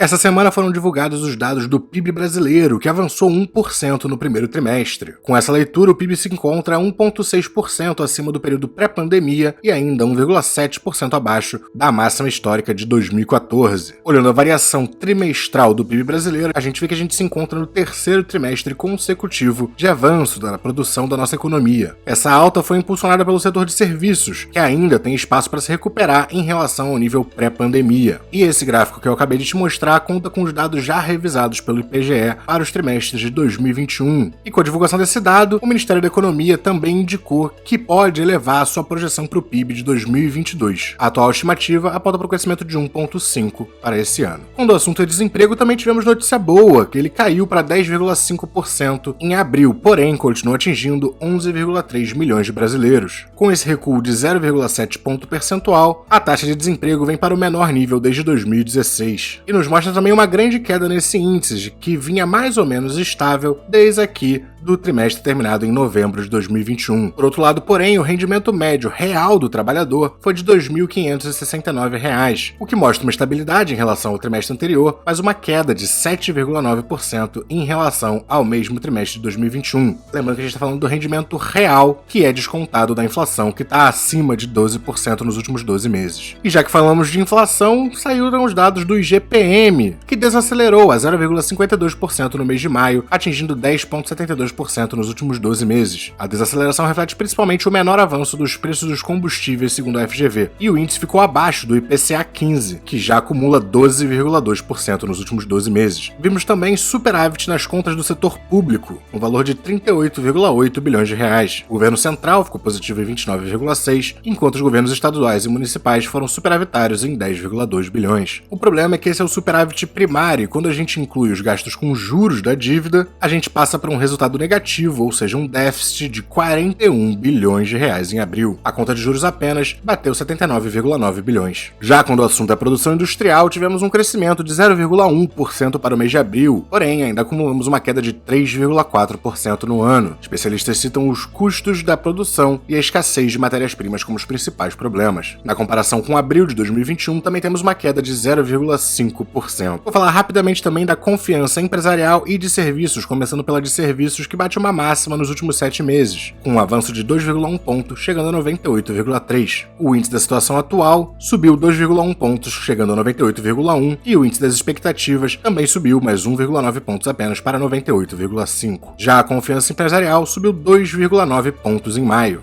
Essa semana foram divulgados os dados do PIB brasileiro, que avançou 1% no primeiro trimestre. Com essa leitura, o PIB se encontra 1,6% acima do período pré-pandemia e ainda 1,7% abaixo da máxima histórica de 2014. Olhando a variação trimestral do PIB brasileiro, a gente vê que a gente se encontra no terceiro trimestre consecutivo de avanço da produção da nossa economia. Essa alta foi impulsionada pelo setor de serviços, que ainda tem espaço para se recuperar em relação ao nível pré-pandemia. E esse gráfico que eu acabei de te mostrar conta com os dados já revisados pelo IBGE para os trimestres de 2021. E com a divulgação desse dado, o Ministério da Economia também indicou que pode elevar a sua projeção para o PIB de 2022. A atual estimativa aponta para o crescimento de 1,5% para esse ano. Quando o assunto é desemprego, também tivemos notícia boa, que ele caiu para 10,5% em abril, porém continua atingindo 11,3 milhões de brasileiros. Com esse recuo de 0,7 ponto percentual, a taxa de desemprego vem para o menor nível desde 2016. E nos mostra também uma grande queda nesse índice, que vinha mais ou menos estável desde aqui do trimestre terminado em novembro de 2021. Por outro lado, porém, o rendimento médio real do trabalhador foi de R$ 2.569, o que mostra uma estabilidade em relação ao trimestre anterior, mas uma queda de 7,9% em relação ao mesmo trimestre de 2021. Lembrando que a gente está falando do rendimento real, que é descontado da inflação, que está acima de 12% nos últimos 12 meses. E já que falamos de inflação, saíram os dados do IGPM, que desacelerou a 0,52% no mês de maio, atingindo 10,72% nos últimos 12 meses. A desaceleração reflete principalmente o menor avanço dos preços dos combustíveis, segundo a FGV, e o índice ficou abaixo do IPCA 15, que já acumula 12,2% nos últimos 12 meses. Vimos também superávit nas contas do setor público, um valor de 38,8 bilhões de reais. O governo central ficou positivo em 29,6, enquanto os governos estaduais e municipais foram superavitários em 10,2 bilhões. O problema é que esse é o superávit primário, e quando a gente inclui os gastos com juros da dívida, a gente passa para um resultado negativo, ou seja, um déficit de 41 bilhões de reais em abril. A conta de juros apenas bateu 79,9 bilhões. Já quando o assunto é produção industrial, tivemos um crescimento de 0,1% para o mês de abril, porém ainda acumulamos uma queda de 3,4% no ano. Especialistas citam os custos da produção e a escassez de matérias-primas como os principais problemas. Na comparação com abril de 2021, também temos uma queda de 0,5%. Vou falar rapidamente também da confiança empresarial e de serviços, começando pela de serviços, que bate uma máxima nos últimos 7 meses, com um avanço de 2,1 pontos, chegando a 98,3. O índice da situação atual subiu 2,1 pontos, chegando a 98,1, e o índice das expectativas também subiu mais 1,9 pontos apenas para 98,5. Já a confiança empresarial subiu 2,9 pontos em maio.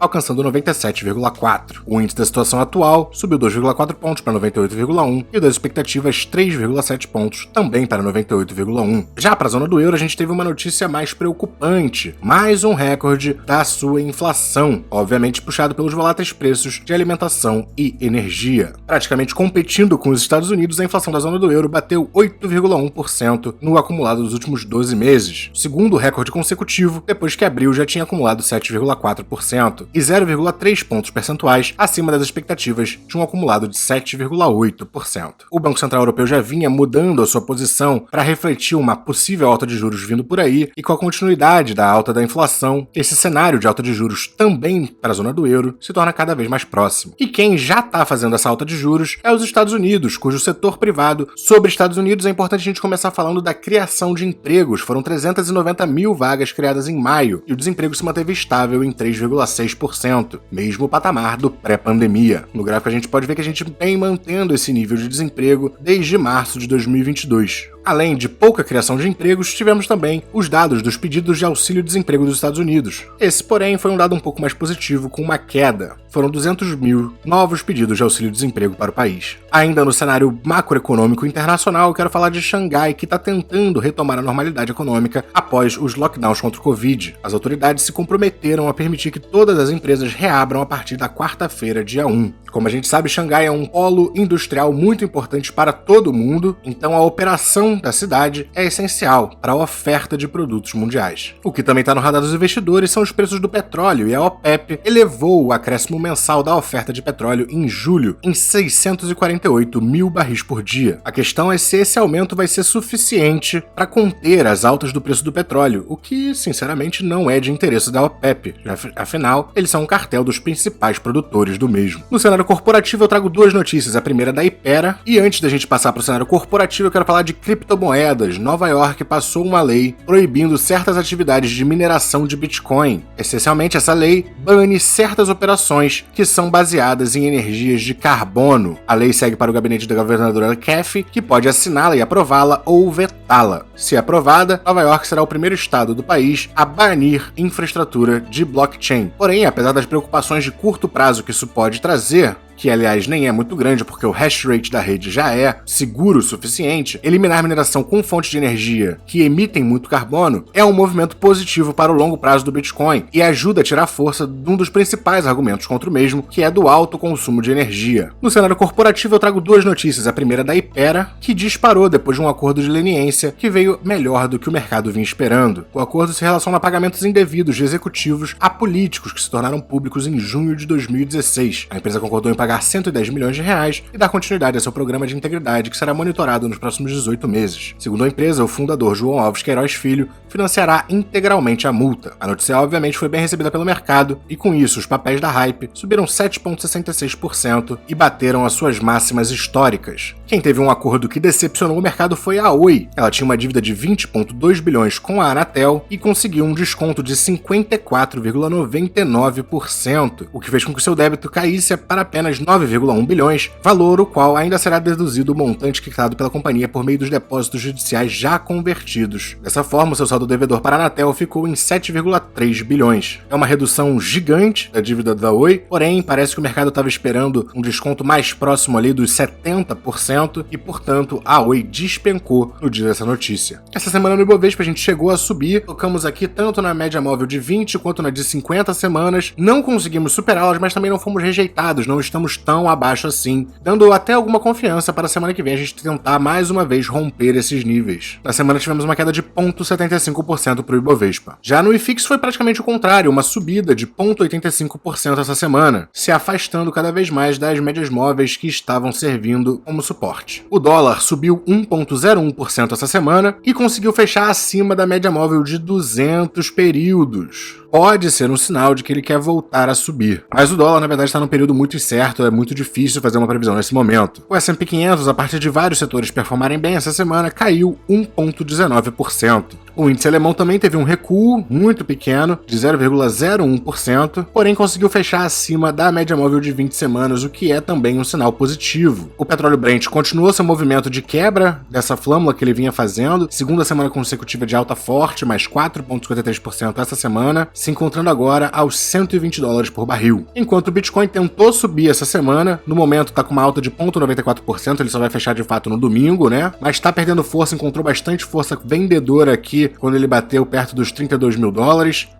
Alcançando 97,4. O índice da situação atual subiu 2,4 pontos para 98,1 e o das expectativas 3,7 pontos, também para 98,1. Já para a zona do euro, a gente teve uma notícia mais preocupante, mais um recorde da sua inflação, obviamente puxado pelos voláteis preços de alimentação e energia. Praticamente competindo com os Estados Unidos, a inflação da zona do euro bateu 8,1% no acumulado dos últimos 12 meses, segundo recorde consecutivo, depois que abril já tinha acumulado 7,4%, e 0,3 pontos percentuais acima das expectativas de um acumulado de 7,8%. O Banco Central Europeu já vinha mudando a sua posição para refletir uma possível alta de juros vindo por aí, e com a continuidade da alta da inflação, esse cenário de alta de juros também para a zona do euro se torna cada vez mais próximo. E quem já está fazendo essa alta de juros é os Estados Unidos, cujo setor privado. Sobre Estados Unidos, é importante a gente começar falando da criação de empregos. Foram 390 mil vagas criadas em maio, e o desemprego se manteve estável em 3,6%, mesmo o patamar do pré-pandemia. No gráfico a gente pode ver que a gente vem mantendo esse nível de desemprego desde março de 2022. Além de pouca criação de empregos, tivemos também os dados dos pedidos de auxílio-desemprego dos Estados Unidos. Esse, porém, foi um dado um pouco mais positivo, com uma queda. Foram 200 mil novos pedidos de auxílio-desemprego para o país. Ainda no cenário macroeconômico internacional, eu quero falar de Xangai, que está tentando retomar a normalidade econômica após os lockdowns contra o Covid. As autoridades se comprometeram a permitir que todas as empresas reabram a partir da quarta-feira, dia 1. Como a gente sabe, Xangai é um polo industrial muito importante para todo mundo, então a operação da cidade é essencial para a oferta de produtos mundiais. O que também está no radar dos investidores são os preços do petróleo, e a OPEP elevou o acréscimo mensal da oferta de petróleo em julho em 648 mil barris por dia. A questão é se esse aumento vai ser suficiente para conter as altas do preço do petróleo, o que, sinceramente, não é de interesse da OPEP, afinal, eles são um cartel dos principais produtores do mesmo. No cenário cenário corporativo eu trago duas notícias, a primeira da Ipera, e antes da gente passar para o cenário corporativo eu quero falar de criptomoedas. Nova York passou uma lei proibindo certas atividades de mineração de Bitcoin. Essencialmente, essa lei bane certas operações que são baseadas em energias de carbono. A lei segue para o gabinete da governadora Kathy, que pode assiná-la e aprová-la ou vetá-la. Se aprovada, Nova York será o primeiro estado do país a banir infraestrutura de blockchain. Porém, apesar das preocupações de curto prazo que isso pode trazer, que aliás nem é muito grande porque o hash rate da rede já é seguro o suficiente, eliminar mineração com fontes de energia que emitem muito carbono é um movimento positivo para o longo prazo do Bitcoin e ajuda a tirar força de um dos principais argumentos contra o mesmo, que é do alto consumo de energia. No cenário corporativo eu trago duas notícias, a primeira da Ipera, que disparou depois de um acordo de leniência que veio melhor do que o mercado vinha esperando. O acordo se relaciona a pagamentos indevidos de executivos a políticos que se tornaram públicos em junho de 2016. A empresa concordou em pagar 110 milhões de reais e dar continuidade a seu programa de integridade que será monitorado nos próximos 18 meses. Segundo a empresa, o fundador João Alves Queiroz Filho financiará integralmente a multa. A notícia obviamente foi bem recebida pelo mercado e com isso os papéis da Hype subiram 7,66% e bateram as suas máximas históricas. Quem teve um acordo que decepcionou o mercado foi a Oi. Ela tinha uma dívida de 20,2 bilhões com a Anatel e conseguiu um desconto de 54,99%, o que fez com que seu débito caísse para apenas 9,1 bilhões, valor o qual ainda será deduzido o montante quitado pela companhia por meio dos depósitos judiciais já convertidos. Dessa forma, o seu saldo devedor para a Anatel ficou em 7,3 bilhões. É uma redução gigante da dívida da Oi, porém parece que o mercado estava esperando um desconto mais próximo ali dos 70% e, portanto, a Oi despencou no dia dessa notícia. Essa semana no Ibovespa a gente chegou a subir, tocamos aqui tanto na média móvel de 20 quanto na de 50 semanas, não conseguimos superá-las, mas também não fomos rejeitados, não estamos tão abaixo assim, dando até alguma confiança para a semana que vem a gente tentar mais uma vez romper esses níveis. Na semana tivemos uma queda de 0,75% para o Ibovespa. Já no IFIX foi praticamente o contrário, uma subida de 0,85% essa semana, se afastando cada vez mais das médias móveis que estavam servindo como suporte. O dólar subiu 1,01% essa semana e conseguiu fechar acima da média móvel de 200 períodos. Pode ser um sinal de que ele quer voltar a subir. Mas o dólar, na verdade, está num período muito incerto, é muito difícil fazer uma previsão nesse momento. O S&P 500, a partir de vários setores performarem bem essa semana, caiu 1,19%. O índice alemão também teve um recuo muito pequeno, de 0,01%, porém conseguiu fechar acima da média móvel de 20 semanas, o que é também um sinal positivo. O petróleo Brent continuou seu movimento de quebra dessa flâmula que ele vinha fazendo, segunda semana consecutiva de alta forte, mais 4,53% essa semana, se encontrando agora aos $120 por barril. Enquanto o Bitcoin tentou subir essa semana, no momento está com uma alta de 0,94%, ele só vai fechar de fato no domingo, né? Mas está perdendo força, encontrou bastante força vendedora aqui quando ele bateu perto dos $32 mil,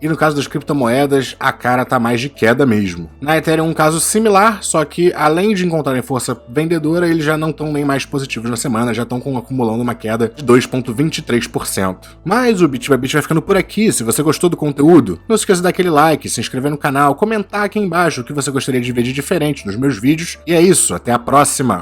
e no caso das criptomoedas, a cara tá mais de queda mesmo. Na Ethereum um caso similar, só que além de encontrarem força vendedora, eles já não estão nem mais positivos na semana, já estão acumulando uma queda de 2,23%. Mas o Bit by Bit vai ficando por aqui. Se você gostou do conteúdo, não se esqueça de dar aquele like, se inscrever no canal, comentar aqui embaixo o que você gostaria de ver de diferente nos meus vídeos. E é isso, até a próxima!